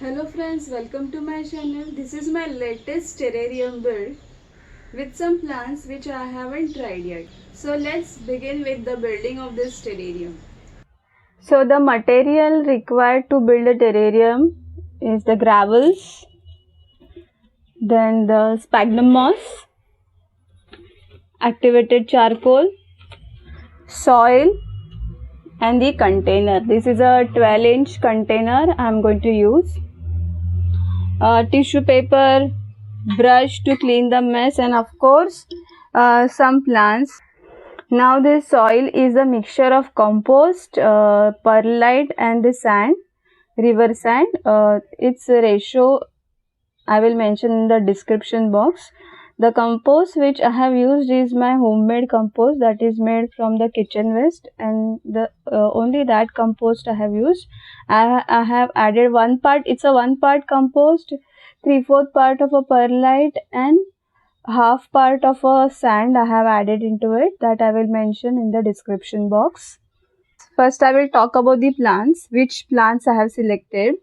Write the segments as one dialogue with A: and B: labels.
A: Hello friends, welcome to my channel. This is my latest terrarium build with some plants which I haven't tried yet. So let's begin with the building of this terrarium. So the material required to build a terrarium is the gravels, then the sphagnum moss, activated charcoal, soil and the container. This is a 12-inch container I am going to use. Tissue paper, brush to clean the mess, and of course some plants. Now this soil is a mixture of compost, perlite and the sand, river sand. Its ratio I will mention in the description box. The compost which I have used is my homemade compost that is made from the kitchen waste, and the only that compost I have used. I have added one part. It's a 1 part compost, 3/4 part of a perlite, and half part of a sand I have added into it, that I will mention in the description box. First I will talk about the plants, which plants I have selected.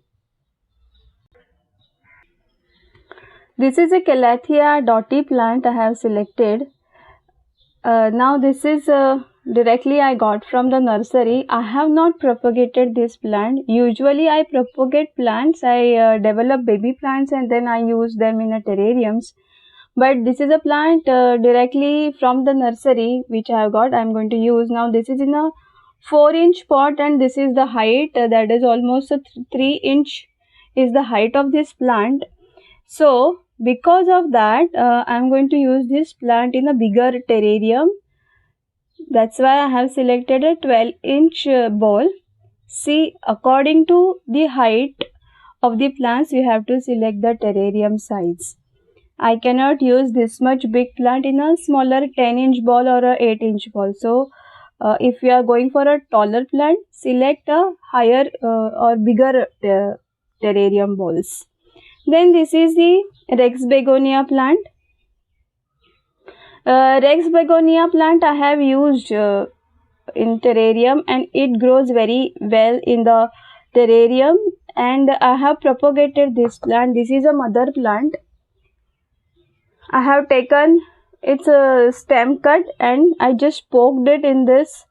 A: This is a Calathea dotty plant I have selected. Now this is directly I got from the nursery. I have not propagated this plant. Usually I propagate plants, I develop baby plants and then I use them in a terrariums. But this is a plant directly from the nursery which I have got. I am going to use. Now this is in a 4-inch pot and this is the height, that is almost a 3-inch is the height of this plant. So because of that I am going to use this plant in a bigger terrarium. That's why I have selected a 12-inch bowl. See, according to the height of the plants you have to select the terrarium size. I cannot use this much big plant in a smaller 10-inch ball or a 8-inch ball. So if you are going for a taller plant, select a higher or bigger terrarium balls. Then this is the Rex begonia plant. Rex begonia plant I have used in terrarium and it grows very well in the terrarium, and I have propagated this plant. This is a mother plant. I have taken its stem cut and I just poked it in this.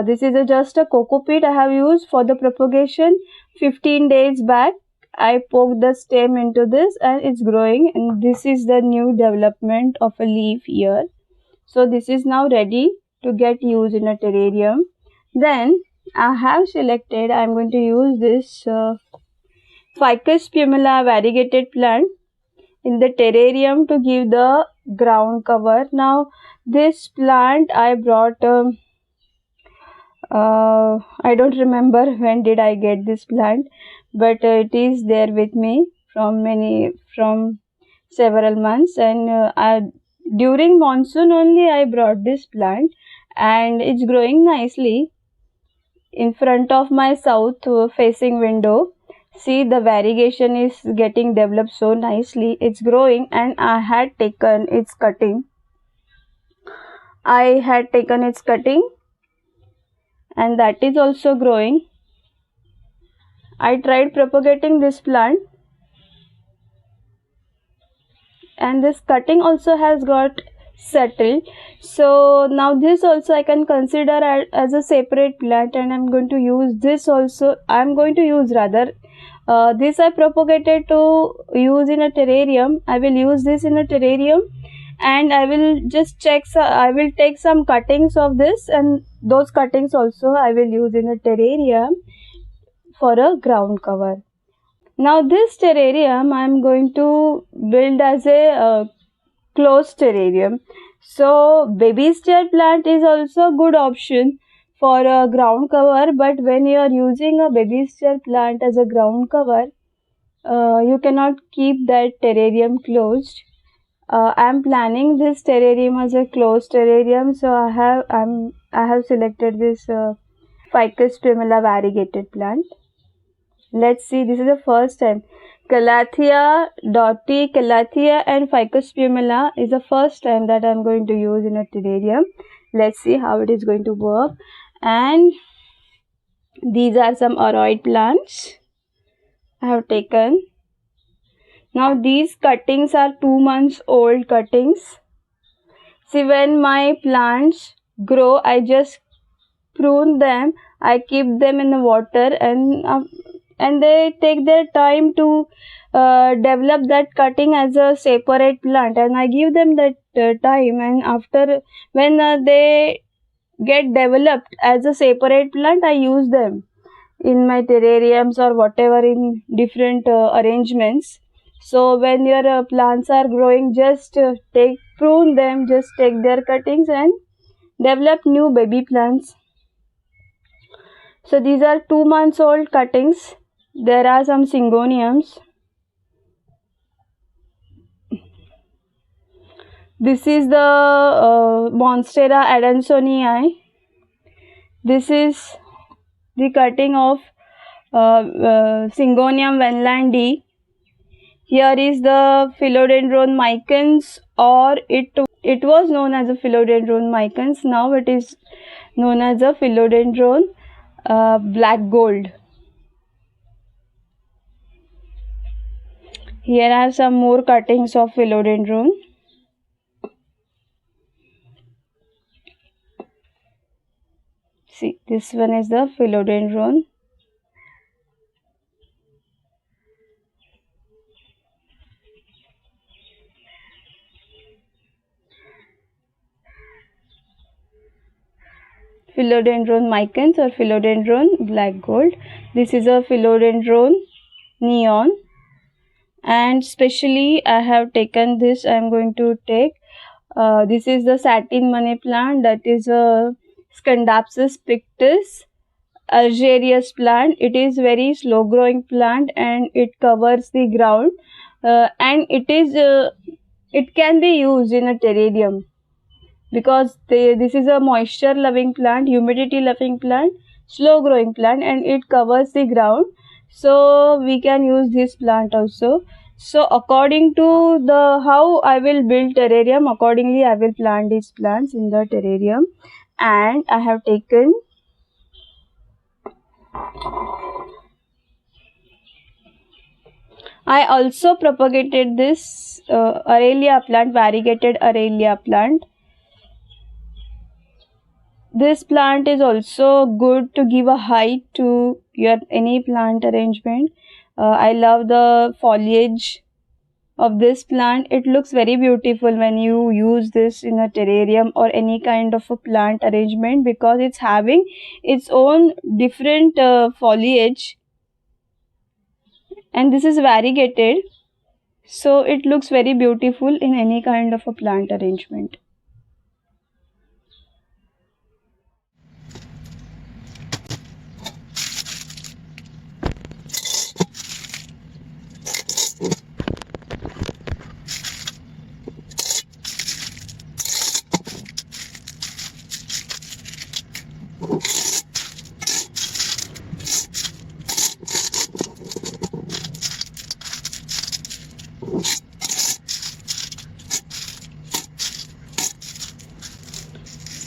A: This is just a coco peat I have used for the propagation. 15 days back I poked the stem into this and it's growing, and this is the new development of a leaf here. So this is now ready to get used in a terrarium. Then I have selected, I am going to use this Ficus pumila variegated plant in the terrarium to give the ground cover. Now this plant I brought, I don't remember when did I get this plant, but it is there with me from several months, and during monsoon only I brought this plant and it's growing nicely in front of my south facing window. See, the variegation is getting developed so nicely. It's growing and I had taken its cutting. And that is also growing. I tried propagating this plant and this cutting also has got settled. So now this also I can consider as a separate plant, and I'm going to use this also. This I propagated to use in a terrarium. I will use this in a terrarium and I will just check. I will take some cuttings of this, and those cuttings also I will use in a terrarium for a ground cover. Now this terrarium I am going to build as a closed terrarium. So baby stair plant is also a good option for a ground cover, but when you are using a baby stair plant as a ground cover, you cannot keep that terrarium closed. I am planning this terrarium as a closed terrarium, so I have selected this Ficus pumila variegated plant. Let's see, this is the first time. Calathea dotty, Calathea and Ficus pumila is the first time that I am going to use in a terrarium. Let's see how it is going to work. And these are some aroid plants. I have taken. Now these cuttings are 2 months old cuttings. See, when my plants grow, I just prune them. I keep them in the water, and they take their time to develop that cutting as a separate plant, and I give them that time. And after, when they get developed as a separate plant, I use them in my terrariums or whatever, in different arrangements. So when your plants are growing, just prune them, just take their cuttings and develop new baby plants. So these are 2 months old cuttings. There are some syngoniums. This is the Monstera adansonii. This is the cutting of Syngonium vanlandi. Here is the Philodendron micans, or it was known as a Philodendron micans. Now it is known as a Philodendron black gold. Here I have some more cuttings of Philodendron. See, this one is the Philodendron. Philodendron micans or Philodendron black gold. This is a Philodendron neon, and specially I have taken this. I am going to take this is the satin money plant, that is a Scandapsus pictus Algerius plant. It is very slow growing plant and it covers the ground, and it can be used in a terrarium, because this is a moisture loving plant, humidity loving plant, slow growing plant, and it covers the ground. So we can use this plant also. So according to the how I will build terrarium, accordingly I will plant these plants in the terrarium. And I have taken I also propagated this Aralia plant, variegated Aralia plant. This plant is also good to give a height to your any plant arrangement. I love the foliage of this plant. It looks very beautiful when you use this in a terrarium or any kind of a plant arrangement, because it's having its own different foliage, and this is variegated, so it looks very beautiful in any kind of a plant arrangement.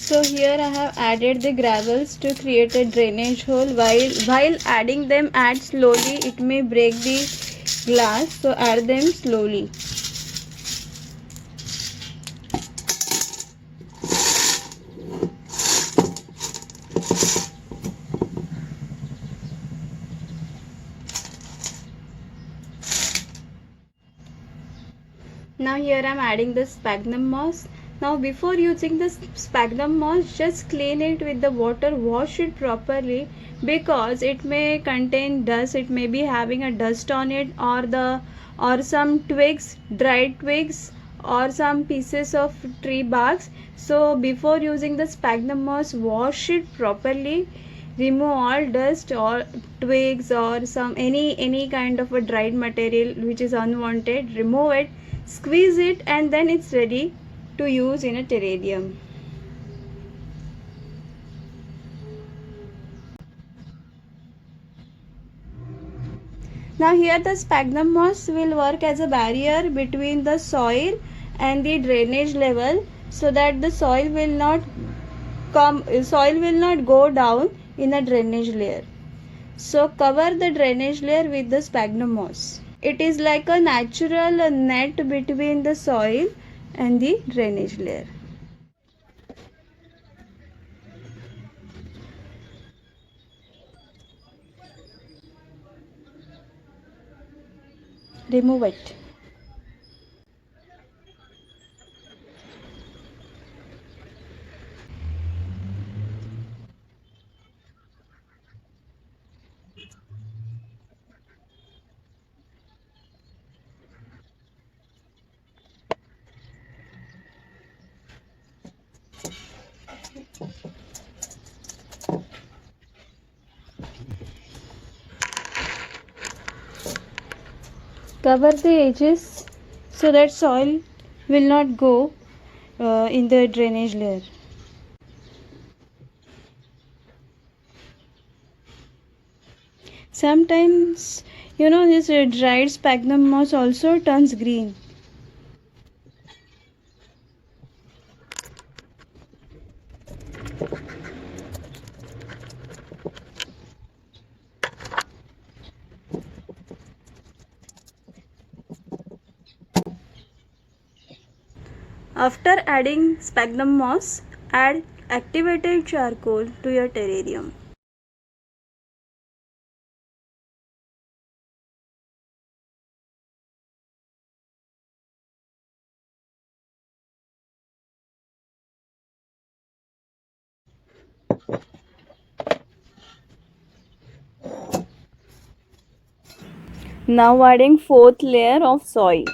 A: So here I have added the gravels to create a drainage hole. While adding them, add slowly. It may break the glass, so add them slowly. Now here I am adding the sphagnum moss. Now before using the sphagnum moss, just clean it with the water, wash it properly, because it may contain dust. It may be having a dust on it, or some twigs, dried twigs, or some pieces of tree barks. So before using the sphagnum moss, wash it properly, remove all dust or twigs or some any kind of a dried material which is unwanted. Remove it, squeeze it, and then it's ready to use in a terrarium. Now here the sphagnum moss will work as a barrier between the soil and the drainage level, so that the soil will not go down in a drainage layer. So cover the drainage layer with the sphagnum moss. It is like a natural net between the soil and the drainage layer. Remove it. Cover the edges so that soil will not go in the drainage layer. Sometimes this dried sphagnum moss also turns green. After adding sphagnum moss, add activated charcoal to your terrarium. Now adding fourth layer of soil.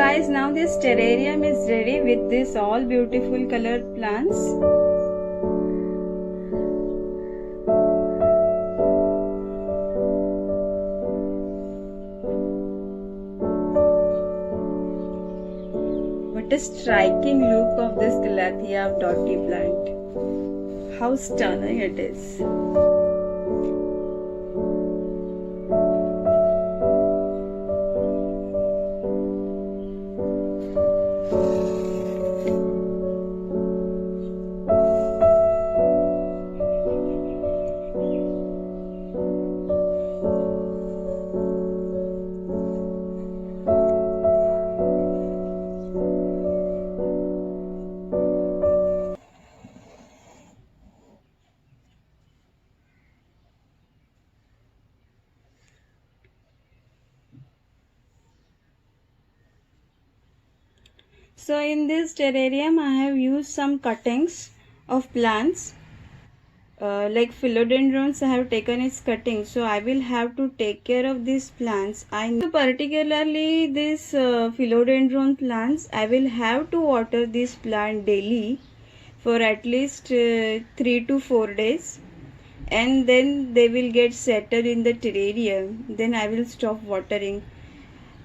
A: guys, now this terrarium is ready with this all beautiful colored plants. What a striking look of this Calathea dotty plant. How stunning it is. So in this terrarium I have used some cuttings of plants like philodendrons. I have taken its cuttings, so I will have to take care of these plants. I know particularly this philodendron plants, I will have to water this plant daily for at least 3 to 4 days, and then they will get settled in the terrarium. Then I will stop watering.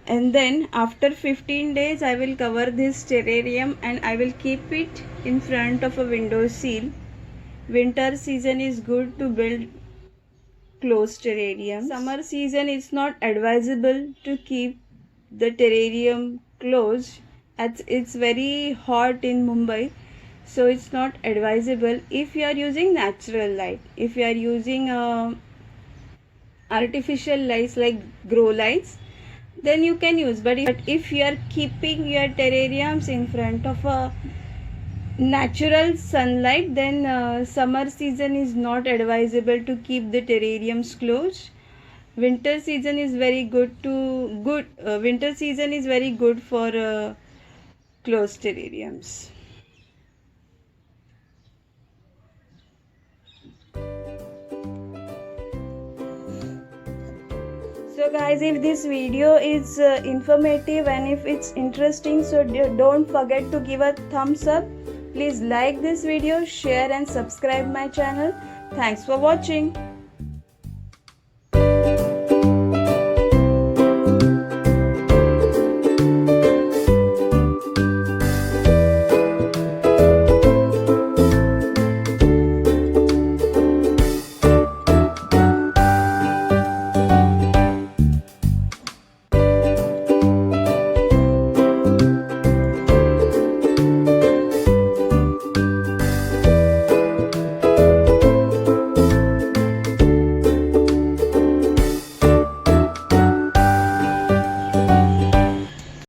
A: And then after 15 days I will cover this terrarium and I will keep it in front of a window sill. Winter season is good to build closed terrariums. Summer season it's not advisable to keep the terrarium closed as it's very hot in Mumbai, so it's not advisable. If you are using natural light, if you are using artificial lights like grow lights, then you can use. But if you are keeping your terrariums in front of a natural sunlight, then summer season is not advisable to keep the terrariums closed. Winter season is very good winter season is very good for closed terrariums. So guys, if this video is informative and if it's interesting, so don't forget to give a thumbs up. Please like this video, share and subscribe my channel. Thanks for watching.